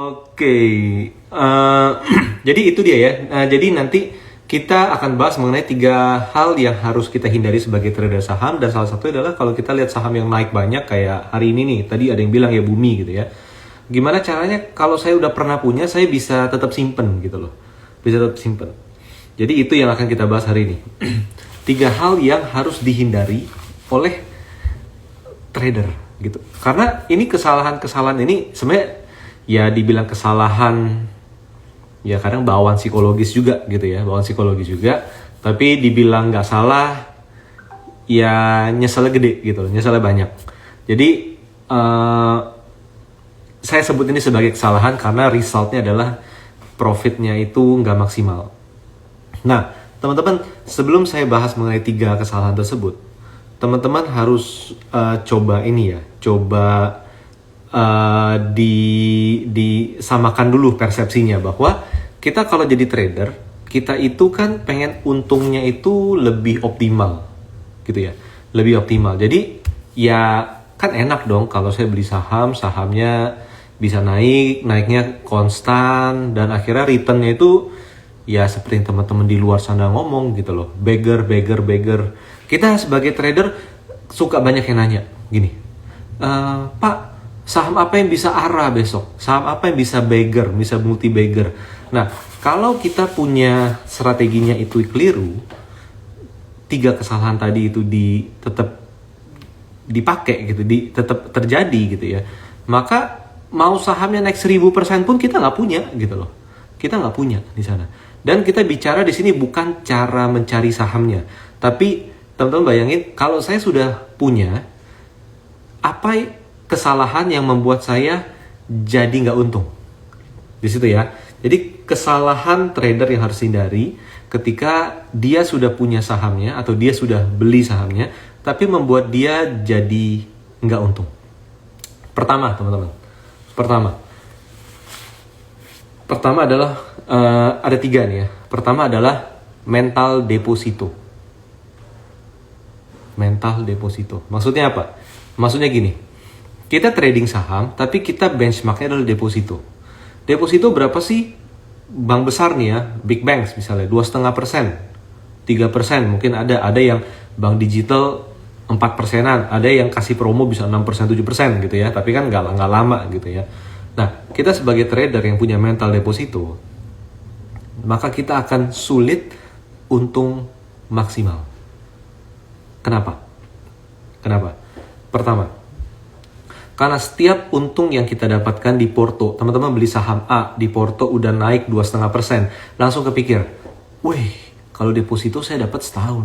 Oke, eh, jadi itu dia ya. Jadi nanti kita akan bahas mengenai 3 hal yang harus kita hindari sebagai trader saham. Dan salah satu adalah kalau kita lihat saham yang naik banyak kayak hari ini nih. Tadi ada yang bilang ya Bumi gitu ya. Gimana caranya kalau saya udah pernah punya, saya bisa tetap simpen gitu loh. Bisa tetap simpen. Jadi itu yang akan kita bahas hari ini. 3 hal yang harus dihindari oleh trader gitu. Karena ini kesalahan-kesalahan ini sebenarnya ya dibilang kesalahan, ya kadang bawaan psikologis juga gitu ya, bawaan psikologis juga. Tapi dibilang nggak salah, ya nyeselnya gede gitu loh, nyeselnya banyak. Jadi saya sebut ini sebagai kesalahan karena resultnya adalah profitnya itu nggak maksimal. Nah, teman-teman, sebelum saya bahas mengenai 3 kesalahan tersebut, teman-teman harus coba ini ya, coba disamakan dulu persepsinya bahwa kita kalau jadi trader, kita itu kan pengen untungnya itu lebih optimal gitu ya, lebih optimal. Jadi ya kan enak dong kalau saya beli saham, sahamnya bisa naiknya konstan, dan akhirnya returnnya itu ya seperti yang teman-teman di luar sana ngomong gitu loh, beggar. Kita sebagai trader suka banyak yang nanya gini, Pak, saham apa yang bisa ARA besok? Saham apa yang bisa beggar, bisa multi beggar? Nah, kalau kita punya strateginya itu keliru, 3 kesalahan tadi itu tetap dipakai gitu, tetap terjadi gitu ya, maka mau sahamnya naik 1000% pun kita nggak punya gitu loh. Kita nggak punya di sana. Dan kita bicara di sini bukan cara mencari sahamnya, tapi teman-teman bayangin kalau saya sudah punya, apa kesalahan yang membuat saya jadi nggak untung di situ ya. Jadi kesalahan trader yang harus hindari ketika dia sudah punya sahamnya atau dia sudah beli sahamnya tapi membuat dia jadi nggak untung. Pertama, teman-teman, pertama adalah ada 3 nih ya. Pertama adalah mental deposito. Maksudnya apa? Maksudnya gini, kita trading saham, tapi kita benchmarknya adalah deposito. Deposito berapa sih? Bank besar nih ya, big banks misalnya, 2,5%, 3%, mungkin ada yang bank digital 4%-an, ada yang kasih promo bisa 6%, 7% gitu ya, tapi kan nggak lama gitu ya. Nah, kita sebagai trader yang punya mental deposito, maka kita akan sulit untung maksimal. Kenapa? Pertama, karena setiap untung yang kita dapatkan di Porto, teman-teman beli saham A di Porto udah naik 2,5%, langsung kepikir, wih, kalau deposito saya dapat setahun,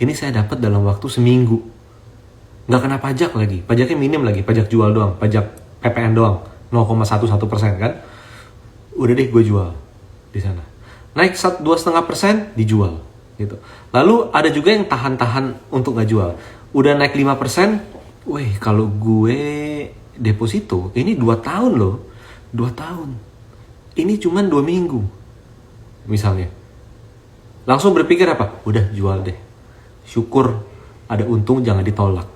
ini saya dapat dalam waktu seminggu, nggak kena pajak lagi, pajaknya minim lagi, pajak jual doang, pajak PPN doang, 0,11% kan, udah deh gue jual di sana, naik 2,5% dijual gitu. Lalu ada juga yang tahan-tahan untuk nggak jual, udah naik 5%. Wih, kalau gue deposito, ini 2 tahun loh. 2 tahun. Ini cuman 2 minggu. Misalnya. Langsung berpikir apa? Udah jual deh. Syukur ada untung, jangan ditolak.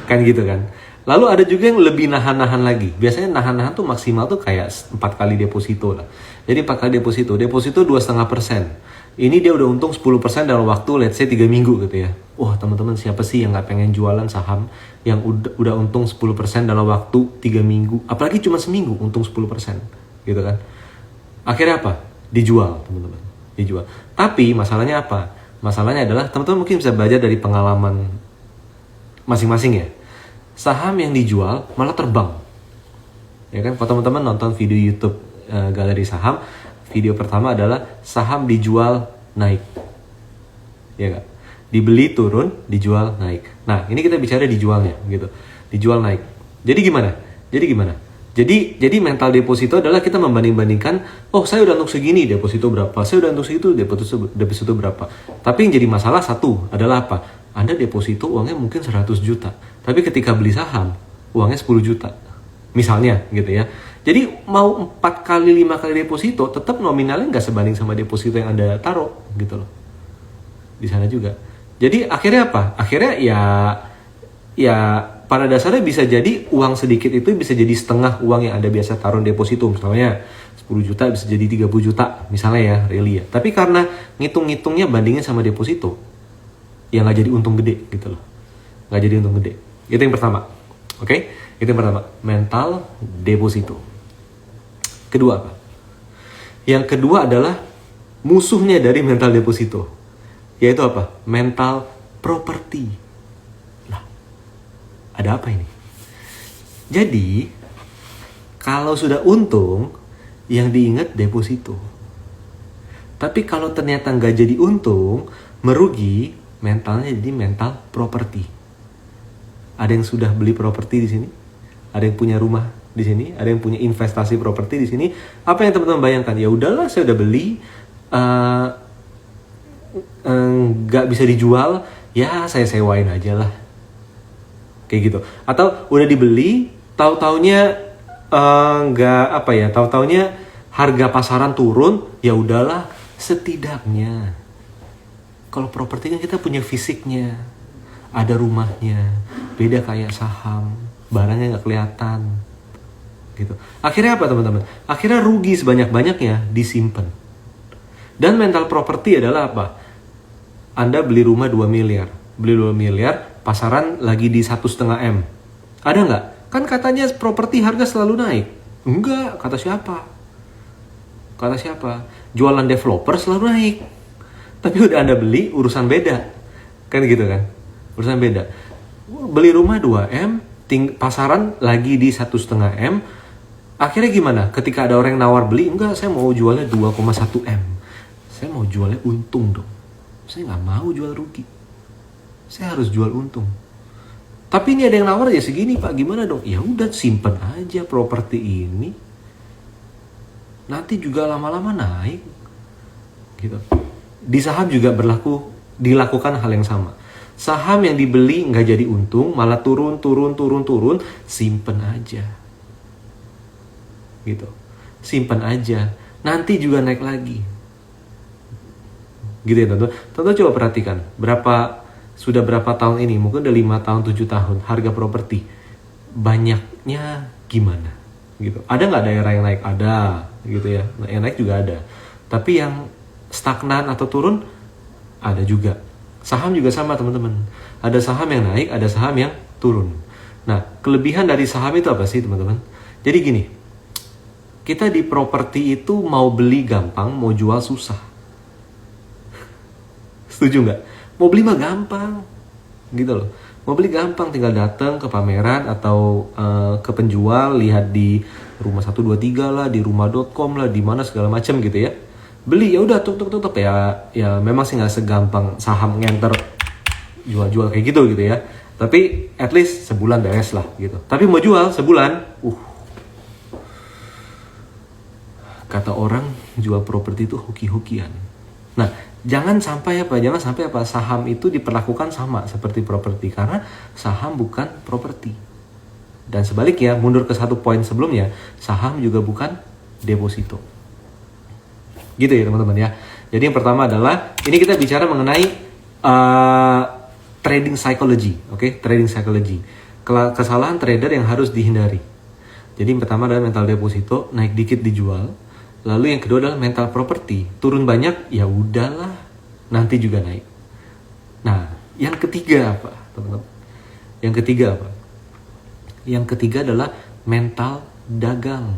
Kan gitu kan. Lalu ada juga yang lebih nahan-nahan lagi. Biasanya nahan-nahan tuh maksimal tuh kayak 4 kali deposito lah. Jadi 4 kali deposito 2,5%. Ini dia udah untung 10% dalam waktu let's say 3 minggu gitu ya. Wah, teman-teman, siapa sih yang gak pengen jualan saham yang udah untung 10% dalam waktu 3 minggu, apalagi cuma seminggu untung 10% gitu kan. Akhirnya apa? Dijual, teman-teman. Dijual. Tapi masalahnya apa? Masalahnya adalah teman-teman mungkin bisa belajar dari pengalaman masing-masing ya. Saham yang dijual malah terbang. Ya kan, kalau teman-teman nonton video YouTube galeri saham, video pertama adalah saham dijual naik. Ya kan? Dibeli turun, dijual naik. Nah, ini kita bicara dijualnya gitu. Dijual naik. Jadi gimana? Jadi mental deposito adalah kita membanding-bandingkan, oh saya udah untuk segini, deposito berapa? Saya udah untuk segitu, deposito berapa? Tapi yang jadi masalah satu adalah apa? Anda deposito uangnya mungkin 100 juta. Tapi ketika beli saham, uangnya 10 juta. Misalnya gitu ya. Jadi mau 4 kali, 5 kali deposito, tetap nominalnya nggak sebanding sama deposito yang Anda taruh gitu loh. Di sana juga. Jadi akhirnya apa? Akhirnya ya pada dasarnya bisa jadi uang sedikit itu bisa jadi setengah uang yang Anda biasa taruh deposito. Misalnya 10 juta bisa jadi 30 juta misalnya ya, really ya. Tapi karena ngitung-ngitungnya bandingin sama deposito, ya nggak jadi untung gede gitu loh. Nggak jadi untung gede. Itu yang pertama. Oke? Itu yang pertama. Mental deposito. Kedua apa? Yang kedua adalah musuhnya dari mental deposito. Yaitu apa? Mental properti. Ada apa ini? Jadi, kalau sudah untung, yang diingat deposito. Tapi kalau ternyata nggak jadi untung, merugi, mentalnya jadi mental properti. Ada yang sudah beli properti di sini? Ada yang punya rumah di sini? Ada yang punya investasi properti di sini? Apa yang teman-teman bayangkan? Ya udahlah, saya udah beli, nggak bisa dijual, ya saya sewain aja lah. Kayak gitu. Atau udah dibeli, tahu-taunya tahu-taunya harga pasaran turun, ya udahlah, setidaknya kalau properti kan kita punya fisiknya, ada rumahnya, beda kayak saham, barangnya nggak kelihatan, gitu. Akhirnya apa teman-teman? Akhirnya rugi sebanyak-banyaknya disimpan. Dan mental properti adalah apa? Anda beli rumah 2 miliar, pasaran lagi di 1,5 M. Ada nggak? Kan katanya properti harga selalu naik. Enggak, kata siapa? Jualan developer selalu naik. Tapi udah Anda beli, urusan beda. Kan gitu kan? Urusan beda. Beli rumah 2M, pasaran lagi di 1,5 M. Akhirnya gimana? Ketika ada orang yang nawar beli, enggak, saya mau jualnya 2,1 M. Saya mau jualnya untung dong. Saya nggak mau jual rugi. Saya harus jual untung. Tapi ini ada yang nawar ya segini Pak, gimana dong? Ya udah simpen aja properti ini. Nanti juga lama-lama naik. Gitu. Di saham juga dilakukan hal yang sama. Saham yang dibeli nggak jadi untung, malah turun, simpen aja. Gitu. Simpen aja. Nanti juga naik lagi. Gitu ya teman-teman. Teman-teman coba perhatikan sudah berapa tahun ini, mungkin udah 5 tahun, 7 tahun, harga properti banyaknya gimana gitu. Ada nggak daerah yang naik? Ada gitu ya, yang naik juga ada. Tapi yang stagnan atau turun ada juga. Saham juga sama teman-teman, ada saham yang naik, ada saham yang turun. Nah, kelebihan dari saham itu apa sih teman-teman? Jadi gini, kita di properti itu mau beli gampang, mau jual susah. Setuju nggak? Mau beli mah gampang, gitu loh. Mau beli gampang, tinggal datang ke pameran atau ke penjual, lihat di rumah 123 lah, di rumah.com lah, di mana segala macam gitu ya. Beli ya udah tuk ya memang sih nggak segampang saham ngenter jual-jual kayak gitu ya. Tapi at least sebulan beres lah gitu. Tapi mau jual sebulan, kata orang jual properti itu hoki-hokian. Nah, jangan sampai apa saham itu diperlakukan sama seperti properti, karena saham bukan properti. Dan sebaliknya, mundur ke satu poin sebelumnya, saham juga bukan deposito. Gitu ya teman-teman ya. Jadi yang pertama adalah ini kita bicara mengenai trading psychology, oke? Trading psychology. Kesalahan trader yang harus dihindari. Jadi yang pertama adalah mental deposito, naik dikit dijual. Lalu yang kedua adalah mental property, turun banyak, ya udahlah, nanti juga naik. Nah, yang ketiga apa, teman-teman? Yang ketiga adalah mental dagang.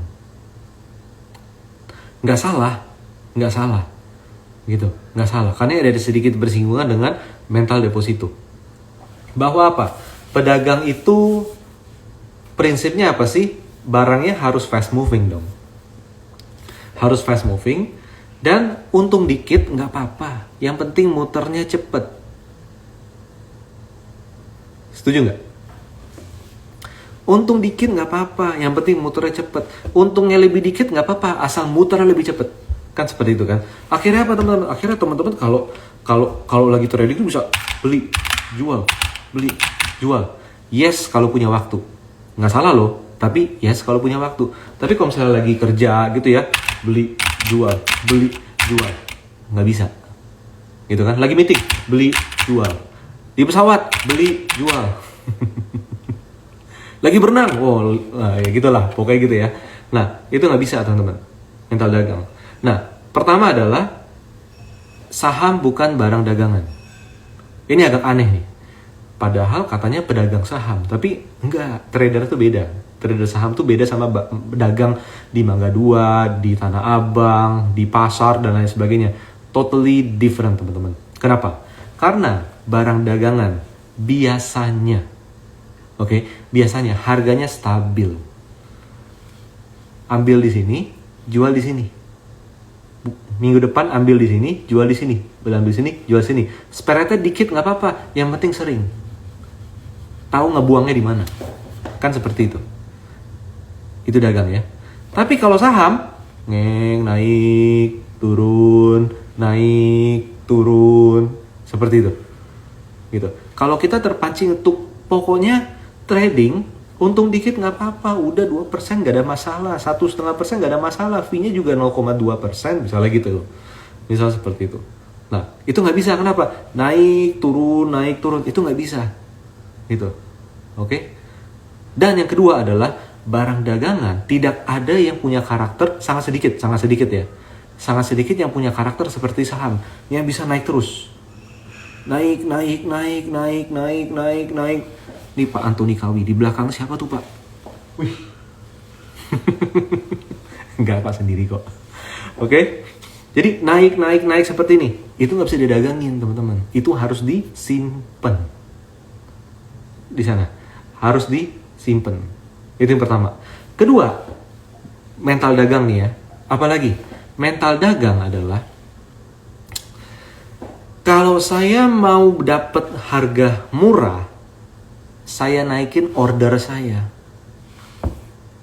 Nggak salah, gitu, nggak salah. Karena ada sedikit bersinggungan dengan mental deposito. Bahwa apa? Pedagang itu prinsipnya apa sih? Barangnya harus fast moving dong. Harus fast moving dan untung dikit nggak apa-apa, yang penting muternya cepet. Setuju nggak? Untung dikit nggak apa-apa, yang penting muternya cepet. Untungnya lebih dikit nggak apa-apa, asal muternya lebih cepet. Kan seperti itu kan? Akhirnya apa teman-teman? Akhirnya teman-teman kalau lagi trading itu bisa beli, jual. Yes kalau punya waktu, nggak salah loh. Tapi yes kalau punya waktu. Tapi kalau misalnya lagi kerja gitu ya, beli, jual, nggak bisa. Gitu kan? Lagi meeting, beli, jual. Di pesawat, beli, jual. Lagi berenang, ya gitulah, pokoknya gitu ya. Nah, itu nggak bisa teman-teman, mental dagang. Nah, pertama adalah saham bukan barang dagangan. Ini agak aneh nih. Padahal katanya pedagang saham, tapi enggak, trader tuh beda. Trader saham tuh beda sama pedagang di Mangga 2, di Tanah Abang, di pasar dan lain sebagainya. Totally different teman-teman. Kenapa? Karena barang dagangan biasanya, biasanya harganya stabil. Ambil di sini, jual di sini. Minggu depan ambil di sini, jual di sini. Ambil di sini, jual di sini. Spreadnya dikit nggak apa-apa, yang penting sering. Tahu ngebuangnya di mana? Kan seperti itu. Itu dagang ya. Tapi kalau saham, naik, turun, seperti itu. Gitu. Kalau kita terpancing untuk pokoknya trading, untung dikit nggak apa-apa, udah 2% nggak ada masalah, 1,5% nggak ada masalah, fee-nya juga 0,2%, misalnya gitu loh. Misal seperti itu. Nah, itu nggak bisa, kenapa? Naik, turun, itu nggak bisa. Gitu. Oke? Dan yang kedua adalah barang dagangan tidak ada yang punya karakter, sangat sedikit ya. Sangat sedikit yang punya karakter seperti saham yang bisa naik terus. Naik. Nih Pak Antoni Kawi, di belakang siapa tuh Pak? Wih. Enggak, Pak sendiri kok. Oke? Jadi naik seperti ini. Itu nggak bisa didagangin teman-teman. Itu harus disimpan. Di sana. Harus disimpan. Itu yang pertama. Kedua, mental dagang nih ya. Apalagi? Mental dagang adalah kalau saya mau dapat harga murah, saya naikin order saya.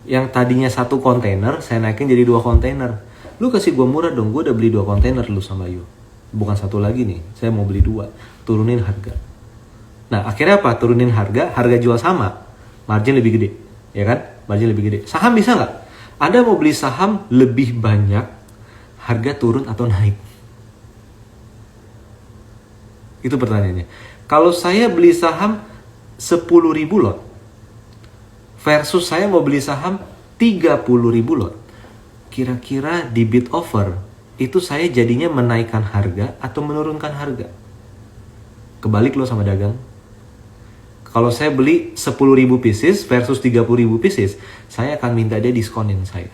Yang tadinya 1 kontainer, saya naikin jadi 2 kontainer. Lu kasih gue murah dong, gue udah beli 2 kontainer lu sama you. Bukan 1 lagi nih, saya mau beli 2. Turunin harga. Nah akhirnya apa? Turunin harga jual sama, margin lebih gede. Ya kan? Margin lebih gede. Saham bisa nggak? Anda mau beli saham lebih banyak, harga turun atau naik? Itu pertanyaannya. Kalau saya beli saham 10.000 lot versus saya mau beli saham 30.000 lot, kira-kira di bid offer itu saya jadinya menaikkan harga atau menurunkan harga? Kebalik lo sama dagang. Kalau saya beli 10.000 pieces versus 30.000 pieces, saya akan minta dia diskonin saya.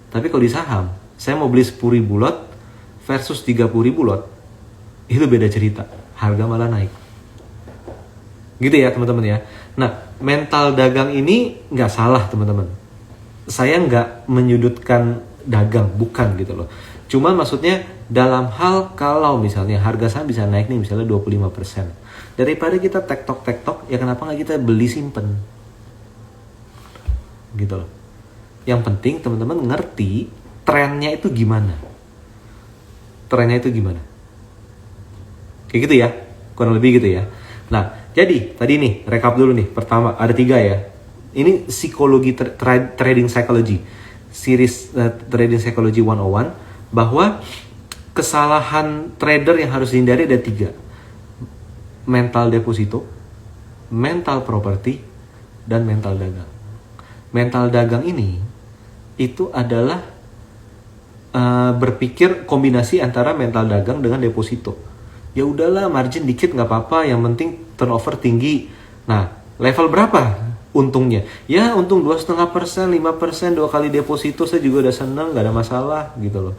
Tapi kalau di saham, saya mau beli 10.000 lot versus 30.000 lot, itu beda cerita, harga malah naik. Gitu ya teman-teman ya. Nah, mental dagang ini nggak salah teman-teman. Saya nggak menyudutkan dagang, bukan gitu loh. Cuma maksudnya dalam hal kalau misalnya harga saham bisa naik nih misalnya 25%. Daripada kita tektok, ya kenapa nggak kita beli simpen? Gitu loh. Yang penting teman-teman ngerti trennya itu gimana. Trennya itu gimana. Kayak gitu ya, kurang lebih gitu ya. Nah, jadi tadi nih, rekap dulu nih. Pertama, ada 3 ya. Ini psikologi, trading psychology. Series Trading Psychology 101. Bahwa kesalahan trader yang harus dihindari ada 3. Mental deposito, mental property, dan mental dagang. Mental dagang ini, itu adalah berpikir kombinasi antara mental dagang dengan deposito. Ya udahlah, margin dikit nggak apa-apa, yang penting turnover tinggi. Nah, level berapa untungnya? Ya untung 2,5%, 5%, 2 kali deposito saya juga udah seneng, nggak ada masalah gitu loh.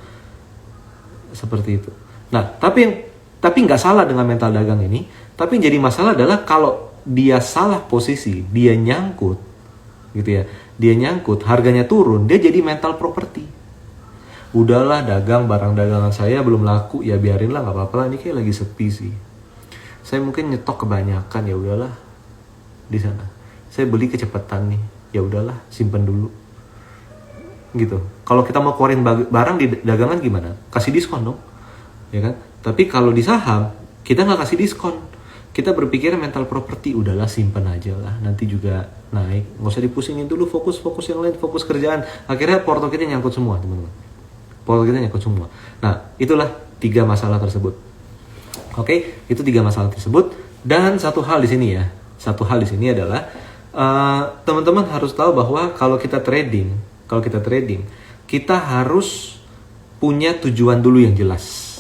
Seperti itu. Nah, tapi nggak salah dengan mental dagang ini. Tapi yang jadi masalah adalah kalau dia salah posisi, dia nyangkut, gitu ya. Dia nyangkut, harganya turun, dia jadi mental property. Udahlah, dagang barang dagangan saya belum laku, ya biarin lah, nggak apa-apa lah, ini kayak lagi sepi sih. Saya mungkin nyetok kebanyakan, ya udahlah di sana. Saya beli kecepatan nih, ya udahlah simpen dulu. Gitu. Kalau kita mau keluarin barang di dagangan gimana? Kasih diskon dong, ya kan? Tapi kalau di saham kita nggak kasih diskon. Kita berpikir mental property, udahlah simpen aja lah, nanti juga naik, nggak usah dipusingin dulu, fokus yang lain, fokus kerjaan. Akhirnya porto kita nyangkut semua teman-teman. Porto kita nyangkut semua. Nah, itulah 3 masalah tersebut. Oke, itu 3 masalah tersebut. Dan satu hal di sini adalah Teman-teman harus tahu bahwa kalau kita trading, kita harus punya tujuan dulu yang jelas.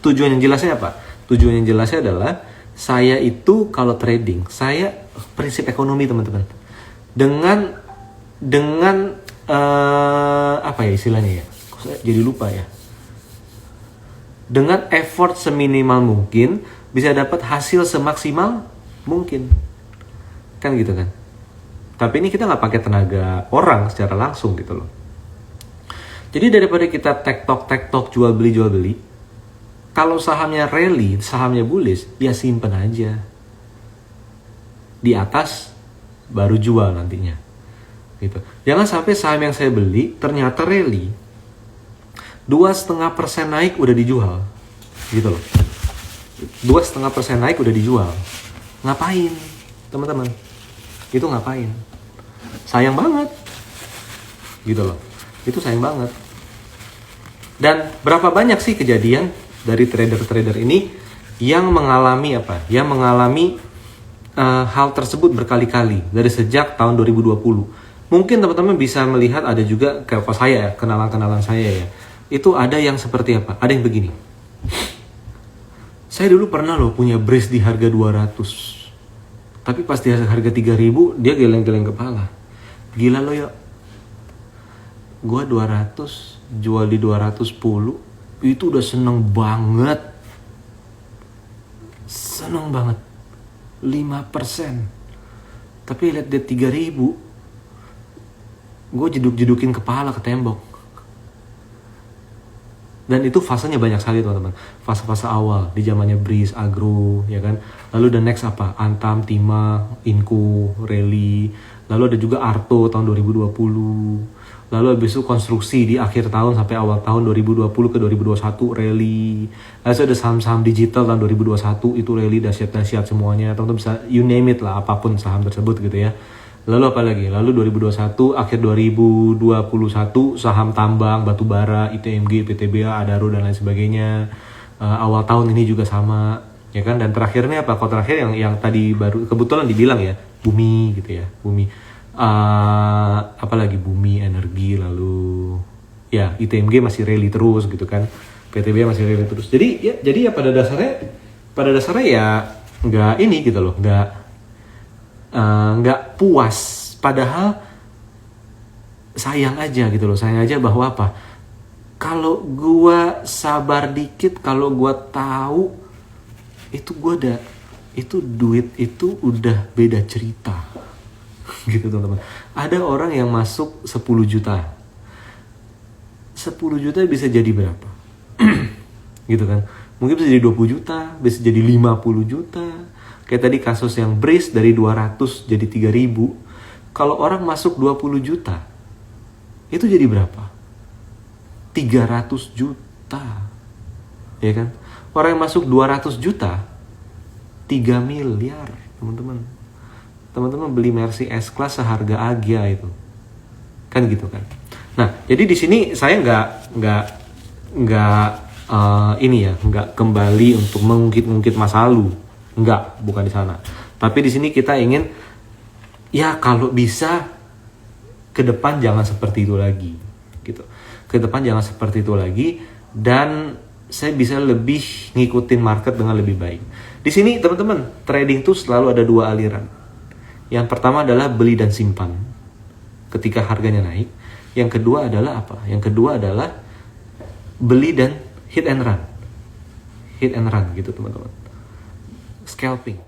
Tujuan yang jelasnya apa? Tujuan yang jelasnya adalah saya itu kalau trading, saya prinsip ekonomi teman-teman. Dengan apa ya istilahnya ya? Saya jadi lupa ya. Dengan effort seminimal mungkin bisa dapat hasil semaksimal mungkin. Kan gitu kan? Tapi ini kita nggak pakai tenaga orang secara langsung gitu loh. Jadi daripada kita tektok jual beli, kalau sahamnya rally, sahamnya bullish, ya simpen aja. Di atas baru jual nantinya. Gitu. Jangan sampai saham yang saya beli ternyata rally 2,5% naik udah dijual. Gitu loh. 2,5% naik udah dijual. Ngapain, teman-teman? Itu ngapain? Sayang banget. Gitu loh. Itu sayang banget. Dan berapa banyak sih kejadian dari trader-trader ini yang mengalami apa? Yang mengalami hal tersebut berkali-kali dari sejak tahun 2020. Mungkin teman-teman bisa melihat ada juga kayak saya ya, kenalan-kenalan saya ya. Itu ada yang seperti apa? Ada yang begini. Saya dulu pernah loh punya brace di harga 200. Tapi pas di harga 3.000 dia geleng-geleng kepala. Gila lo ya. Gua 200 jual di 210 itu udah seneng banget. Seneng banget. 5%. Tapi lihat dia 3.000, gue jeduk-jedukin kepala ke tembok. Dan itu fasenya banyak sekali teman-teman. Fase-fase awal di zamannya Breeze, Agro, ya kan. Lalu the next apa? Antam, Tima, Inco, Rally. Lalu ada juga Arto tahun 2020. Lalu habis itu konstruksi di akhir tahun sampai awal tahun 2020 ke 2021 rally. Lalu ada saham-saham digital tahun 2021 itu rally dahsyat-dahsyat semuanya. Teman-teman bisa you name it lah apapun saham tersebut gitu ya. Lalu apa lagi? Lalu 2021 akhir 2021 saham tambang, batu bara, ITMG, PTBA, Adaro dan lain sebagainya. Awal tahun ini juga sama, ya kan? Dan terakhirnya apa? Kalau terakhir yang tadi baru kebetulan dibilang ya, Bumi gitu ya, Bumi. Apalagi Bumi Energi, lalu ya ITMG masih rally terus gitu kan, PTB masih rally terus. Jadi ya pada dasarnya ya nggak ini gitu loh, nggak puas. Padahal sayang aja gitu loh, sayang aja bahwa apa? Kalau gua sabar dikit, kalau gua tahu itu duit itu udah beda cerita. Gitu teman-teman. Ada orang yang masuk 10 juta. 10 juta bisa jadi berapa? Gitu kan. Mungkin bisa jadi 20 juta, bisa jadi 50 juta. Kayak tadi kasus yang Breeze dari 200 jadi 3.000. Kalau orang masuk 20 juta, itu jadi berapa? 300 juta. Ya kan? Orang yang masuk 200 juta, 3 miliar, teman-teman. Teman-teman beli Mercy S-Class seharga Agya itu. Kan gitu kan. Nah, jadi di sini saya nggak kembali untuk mengungkit masa lalu. Enggak, bukan di sana. Tapi di sini kita ingin ya kalau bisa ke depan jangan seperti itu lagi gitu. Ke depan jangan seperti itu lagi dan saya bisa lebih ngikutin market dengan lebih baik. Di sini teman-teman, trading tuh selalu ada dua aliran. Yang pertama adalah beli dan simpan ketika harganya naik. Yang kedua adalah apa? Yang kedua adalah beli dan hit and run. Hit and run gitu teman-teman. Scalping.